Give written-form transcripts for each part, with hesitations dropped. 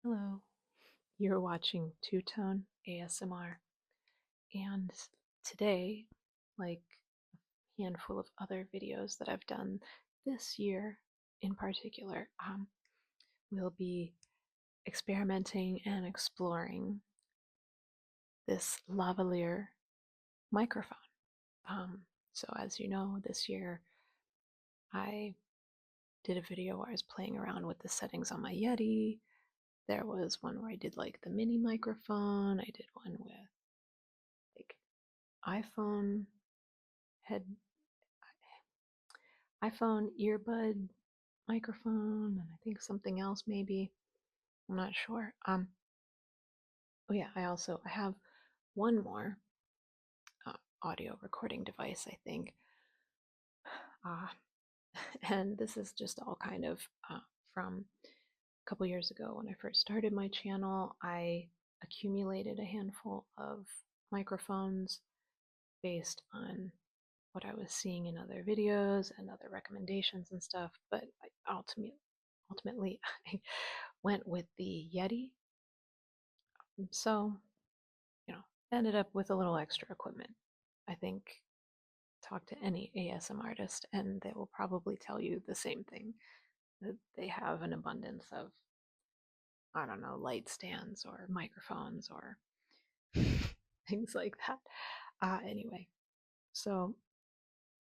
Hello, you're watching Two Tone ASMR, and today, like a handful of other videos that I've done this year in particular, we'll be experimenting and exploring this lavalier microphone. So, as you know, this year I did a video where I was playing around with the settings on my Yeti. There was one where I did like the mini microphone. I did one with like iPhone head iPhone earbud microphone, and I think something else maybe. I'm not sure. Oh yeah, I have one more audio recording device, I think. Uh, and this is just all kind of from a couple years ago when I first started my channel. I accumulated a handful of microphones based on what I was seeing in other videos and other recommendations and stuff, but ultimately I went with the Yeti. So, ended up with a little extra equipment. I think talk to any ASM artist and they will probably tell you the same thing, that they have an abundance of, I don't know, light stands or microphones or things like that. Anyway, so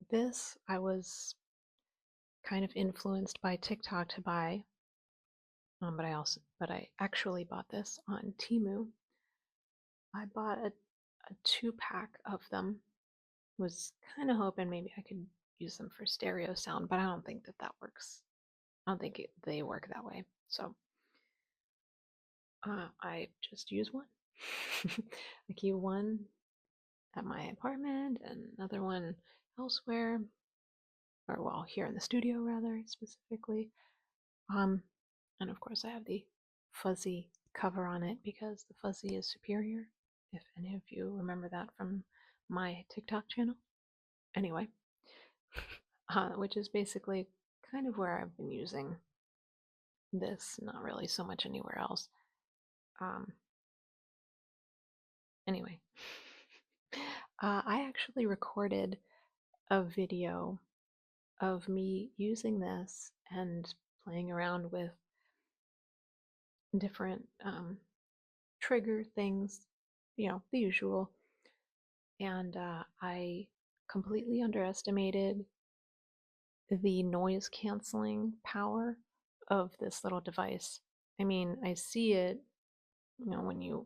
this I was kind of influenced by TikTok to buy, but I actually bought this on Temu. I bought a 2-pack of them. Was kind of hoping maybe I could use them for stereo sound, but I don't think that works. I don't think they work that way. So I just use one. I keep one at my apartment and another one elsewhere, or well, here in the studio rather specifically. Um, and of course I have the fuzzy cover on it because the fuzzy is superior. If any of you remember that from my TikTok channel. Anyway, which is basically kind of where I've been using this, not really so much anywhere else. Um, anyway, I actually recorded a video of me using this and playing around with different trigger things, the usual. And I completely underestimated the noise canceling power of this little device. I mean, I see it, when you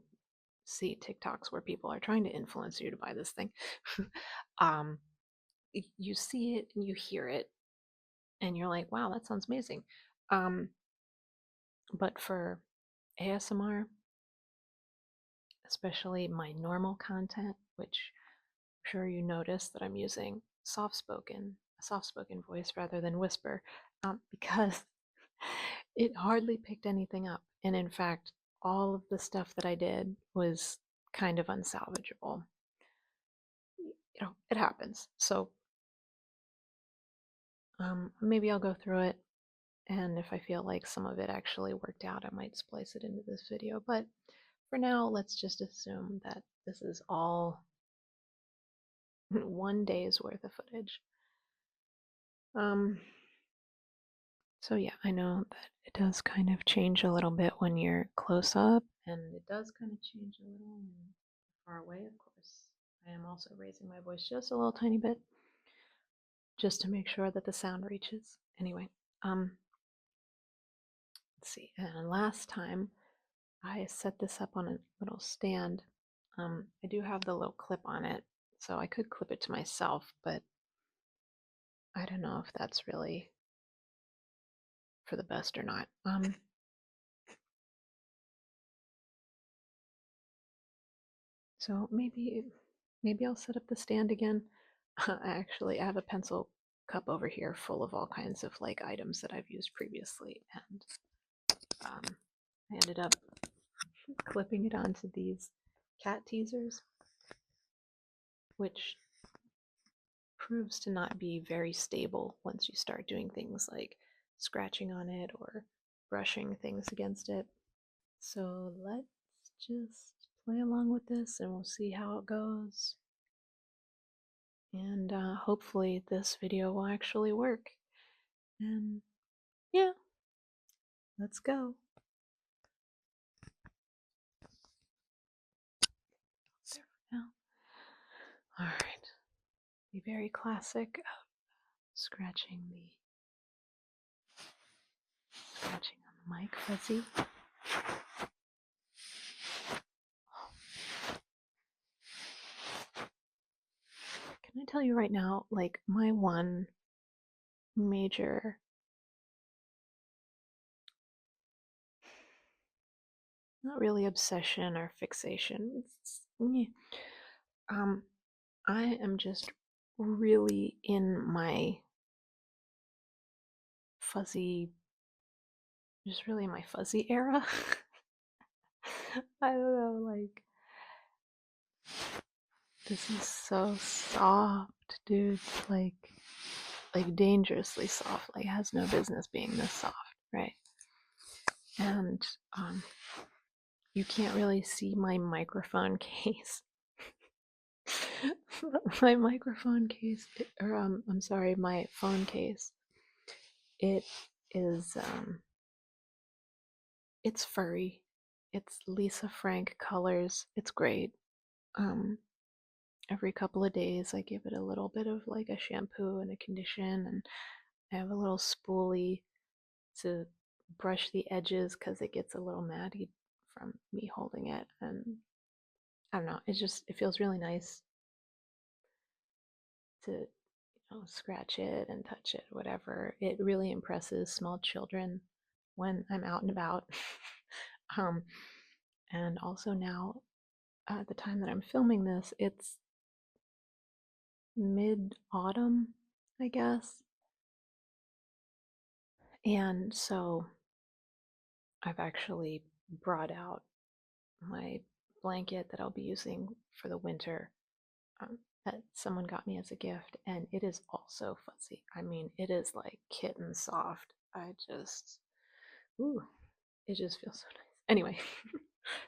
see TikToks where people are trying to influence you to buy this thing. um, you see it and you hear it, and you're like, wow, that sounds amazing. Um, but for ASMR, especially my normal content, which I'm sure you notice that I'm using a soft spoken voice rather than whisper, because it hardly picked anything up. And in fact, all of the stuff that I did was kind of unsalvageable. It happens. So maybe I'll go through it, and if I feel like some of it actually worked out, I might splice it into this video. But for now, let's just assume that this is all one day's worth of footage. Um, so yeah, I know that it does kind of change a little bit when you're close up, and it does kind of change a little when you're far away, of course. I am also raising my voice just a little tiny bit, just to make sure that the sound reaches. Anyway, let's see. And last time I set this up on a little stand. I do have the little clip on it, so I could clip it to myself, but I don't know if that's really for the best or not. So maybe I'll set up the stand again. I have a pencil cup over here full of all kinds of like items that I've used previously, and I ended up clipping it onto these cat teasers, which proves to not be very stable once you start doing things like scratching on it or brushing things against it. So let's just play along with this and we'll see how it goes. And hopefully this video will actually work. And yeah, let's go. There we go. All right. Be very classic of scratching on the mic fuzzy. Can I tell you right now, like my one major not really obsession or fixation. I am just really in my fuzzy, just really in my fuzzy era. I don't know, like this is so soft, dude. Like dangerously soft. Like it has no business being this soft, right? And you can't really see my microphone case. My microphone case, or I'm sorry, my phone case. It is it's furry. It's Lisa Frank colors. It's great. Um, every couple of days, I give it a little bit of like a shampoo and a condition, and I have a little spoolie to brush the edges because it gets a little matty from me holding it. And I don't know, it feels really nice to scratch it and touch it, whatever. It really impresses small children when I'm out and about. um, and also now, at the time that I'm filming this, it's mid-autumn, I guess. And so I've actually brought out my blanket that I'll be using for the winter, that someone got me as a gift, and it is also fuzzy. I mean, it is like kitten soft. Ooh, it just feels so nice. Anyway,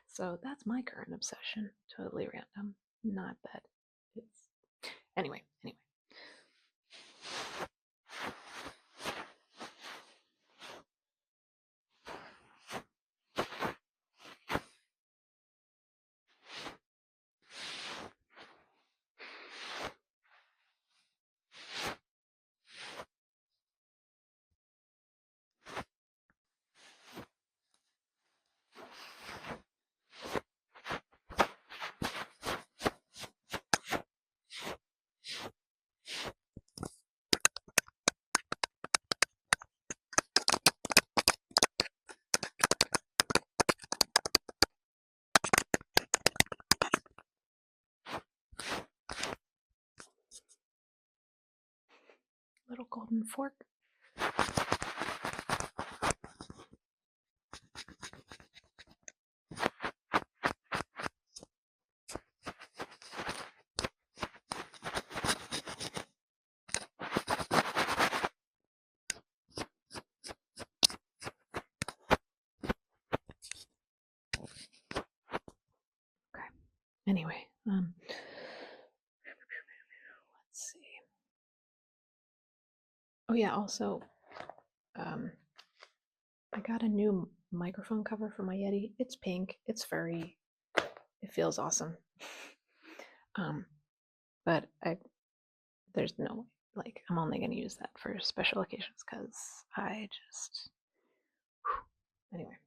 so that's my current obsession. Totally random. Not that it's. Anyway. Little golden fork. Okay. Anyway, let's see. Oh yeah, also, I got a new microphone cover for my Yeti. It's pink. It's furry. It feels awesome. But there's no like I'm only gonna use that for special occasions because I just anyway.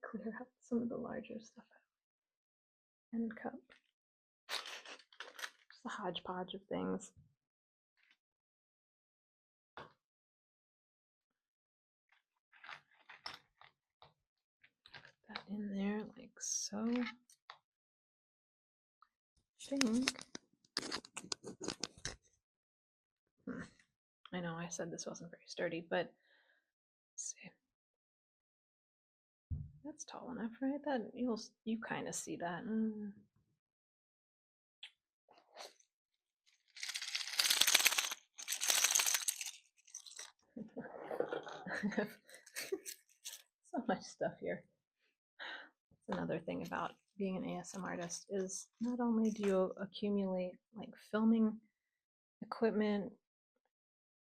Clear out some of the larger stuff and cup. Just a hodgepodge of things. Put that in there like so. I think. I know I said this wasn't very sturdy, but let's see. That's tall enough, right? That you kind of see that. have so much stuff here. That's another thing about being an ASMR artist is not only do you accumulate like filming equipment,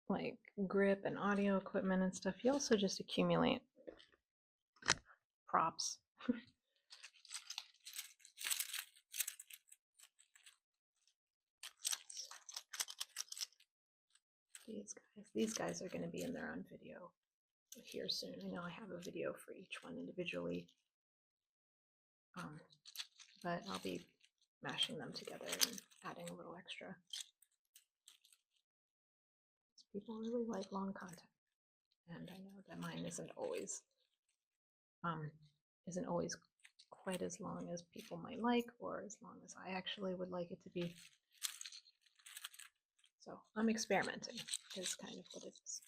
like grip and audio equipment and stuff, you also just accumulate props. These guys are going to be in their own video here soon. I know I have a video for each one individually, but I'll be mashing them together and adding a little extra. People really like long content, and I know that mine isn't always quite as long as people might like, or as long as I actually would like it to be. So I'm experimenting is kind of what it is.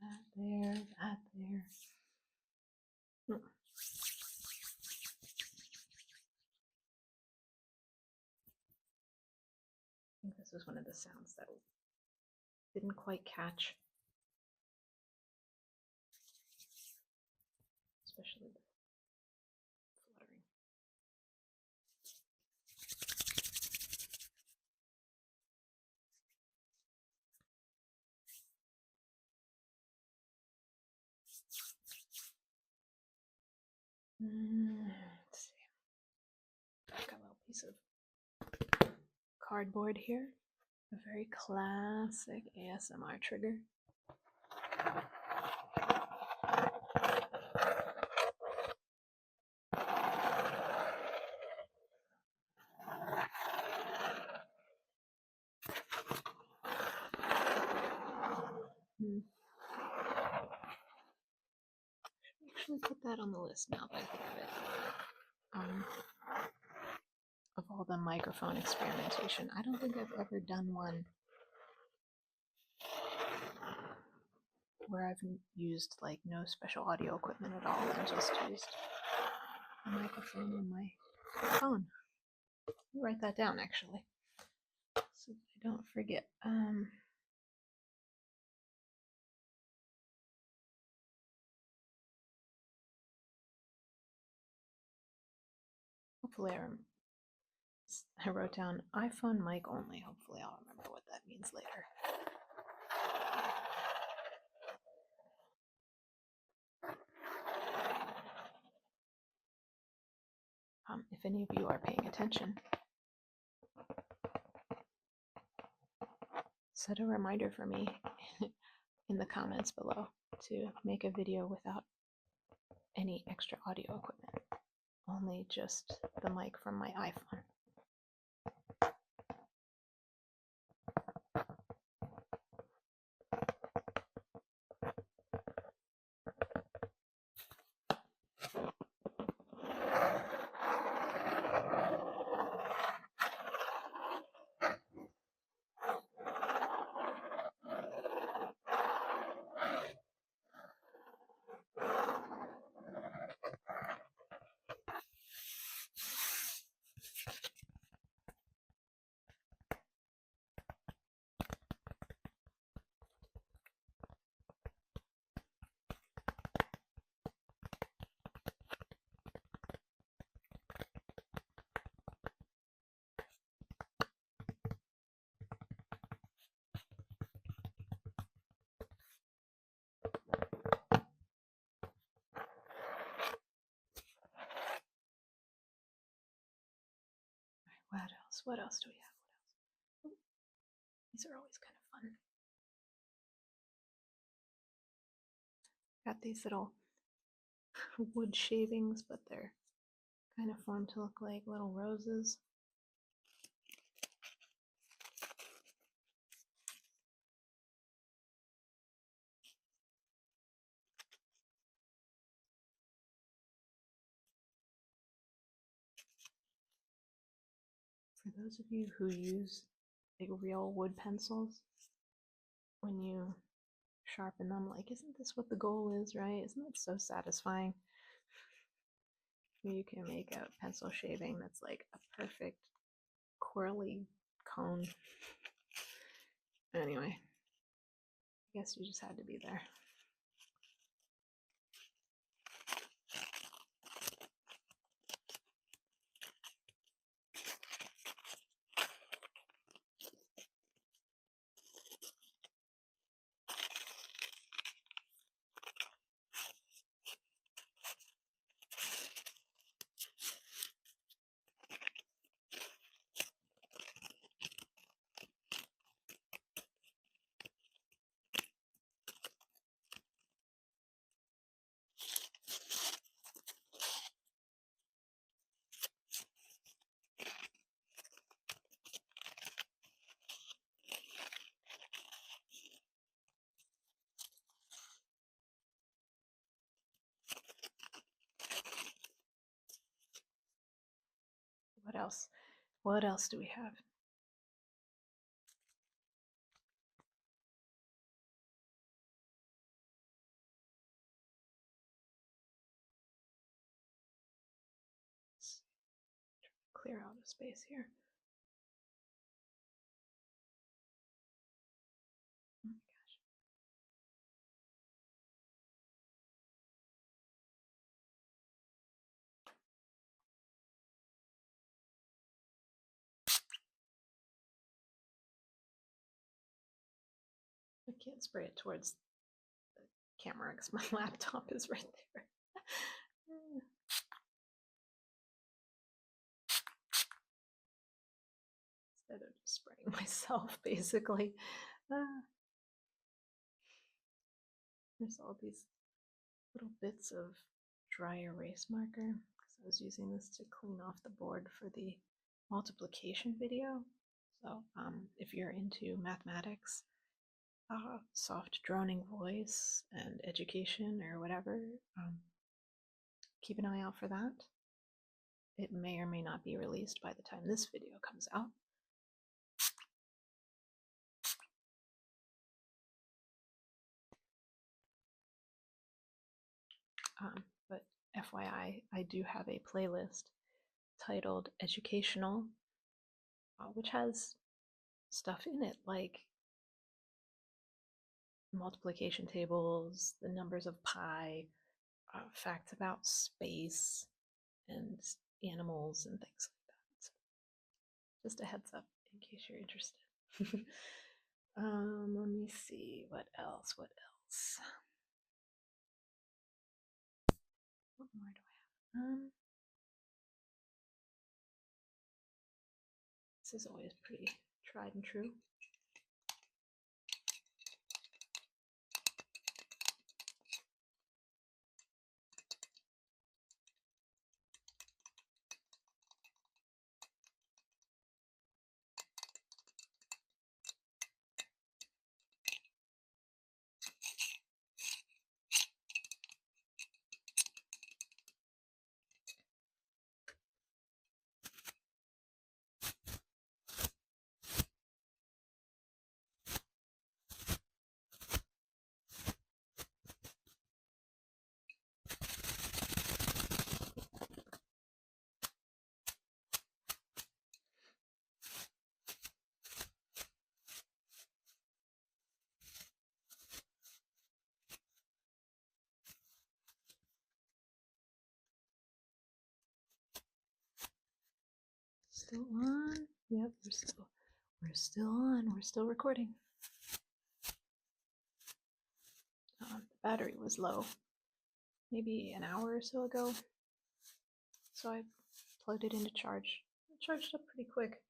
That there, that there. I think this was one of the sounds that didn't quite catch, especially the fluttering. Let's see. I've got a little piece of cardboard here. A very classic ASMR trigger. Actually put that on the list now that I think of it. Of all the microphone experimentation, I don't think I've ever done one where I've used like no special audio equipment at all and just used a microphone on my phone. I'll write that down actually, so I don't forget. Hopefully I wrote down iPhone mic only. Hopefully I'll remember what that means later. If any of you are paying attention, set a reminder for me in the comments below to make a video without any extra audio equipment, only just the mic from my iPhone. What else do we have? What else? Ooh, these are always kind of fun. Got these little wood shavings, but they're kind of formed to look like little roses. For those of you who use like real wood pencils, when you sharpen them, like, isn't this what the goal is, right? Isn't that so satisfying You can make a pencil shaving that's like a perfect corally cone. Anyway, I guess you just had to be there. What else? What else do we have? Let's clear out a space here. Oh my gosh. I can't spray it towards the camera because my laptop is right there. Instead of just spraying myself, basically. There's all these little bits of dry erase marker because I was using this to clean off the board for the multiplication video. So if you're into mathematics, soft droning voice and education or whatever, keep an eye out for that. It may or may not be released by the time this video comes out. But FYI, I do have a playlist titled Educational, which has stuff in it like multiplication tables, the numbers of pi, facts about space and animals and things like that. So just a heads up in case you're interested. Let me see, what else? What more do I have? This is always pretty tried and true. Still on? Yep, we're still on. We're still recording. The battery was low maybe an hour or so ago, so I plugged it into charge. It charged up pretty quick.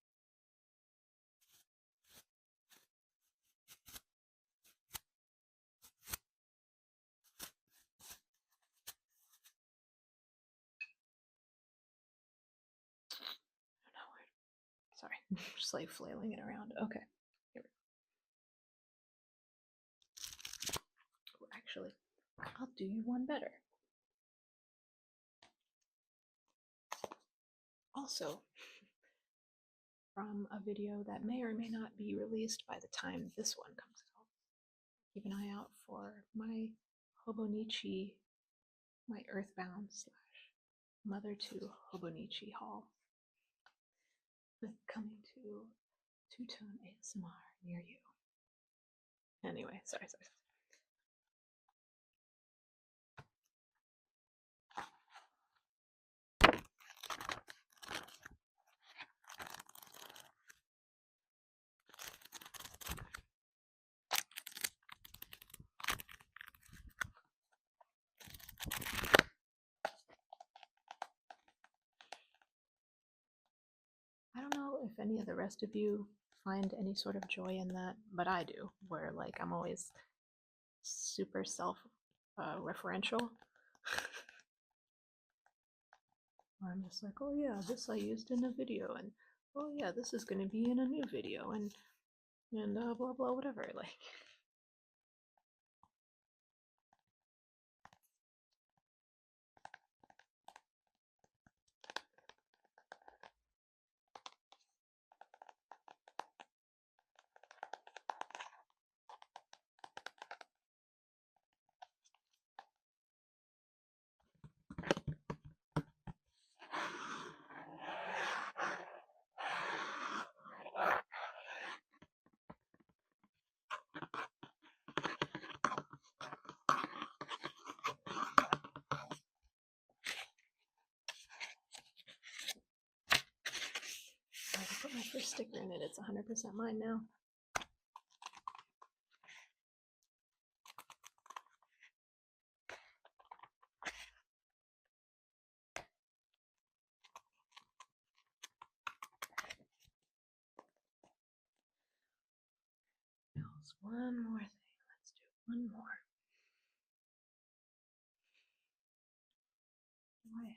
Sorry, just like flailing it around. Okay, here we go. Actually, I'll do you one better. Also, from a video that may or may not be released by the time this one comes out, keep an eye out for my Hobonichi, my Earthbound / Mother to Hobonichi Hall. Coming to Two-Tone ASMR near you. Anyway, sorry. I don't know if any of the rest of you find any sort of joy in that, but I do, where like I'm always super self-referential. I'm just like, oh yeah, this I used in a video, and oh yeah, this is going to be in a new video, and blah blah whatever. Like, I put my first sticker in it. It's 100% mine now. One more thing. Let's do one more. Why?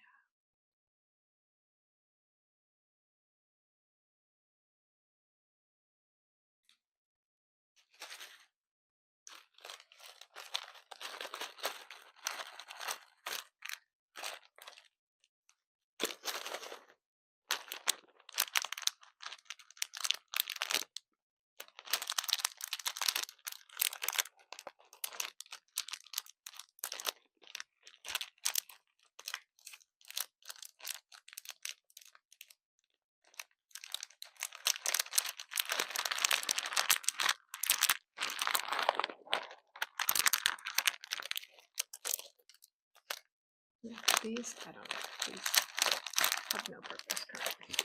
Yeah, these, I don't know. These have no purpose currently.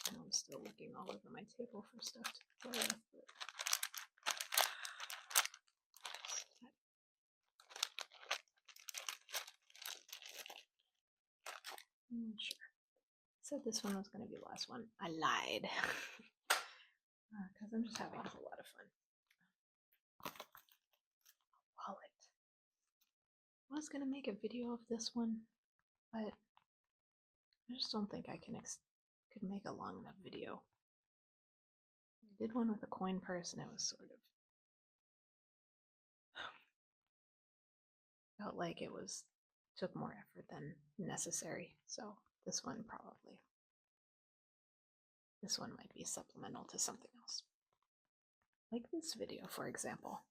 I'm still looking all over my table for stuff to play with, but said this one was going to be the last one. I lied. Because I'm just having a whole lot of fun. Wallet. I was going to make a video of this one, but I just don't think I could make a long enough video. I did one with a coin purse and it was sort of felt like it took more effort than necessary. So this one might be supplemental to something else. Like this video, for example.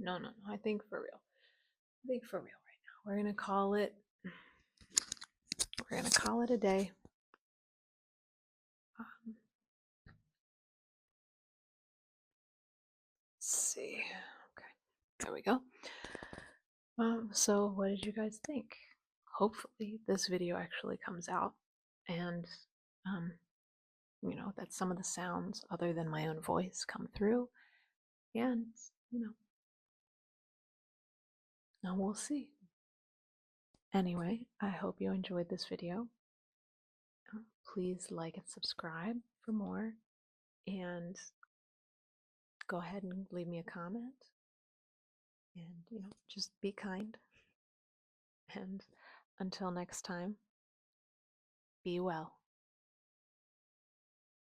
No. I think for real. Right now. We're gonna call it a day. Let's see. Okay. There we go. So what did you guys think? Hopefully this video actually comes out and that some of the sounds other than my own voice come through, and now we'll see. Anyway, I hope you enjoyed this video. Please like and subscribe for more, and go ahead and leave me a comment, and just be kind, and until next time, be well.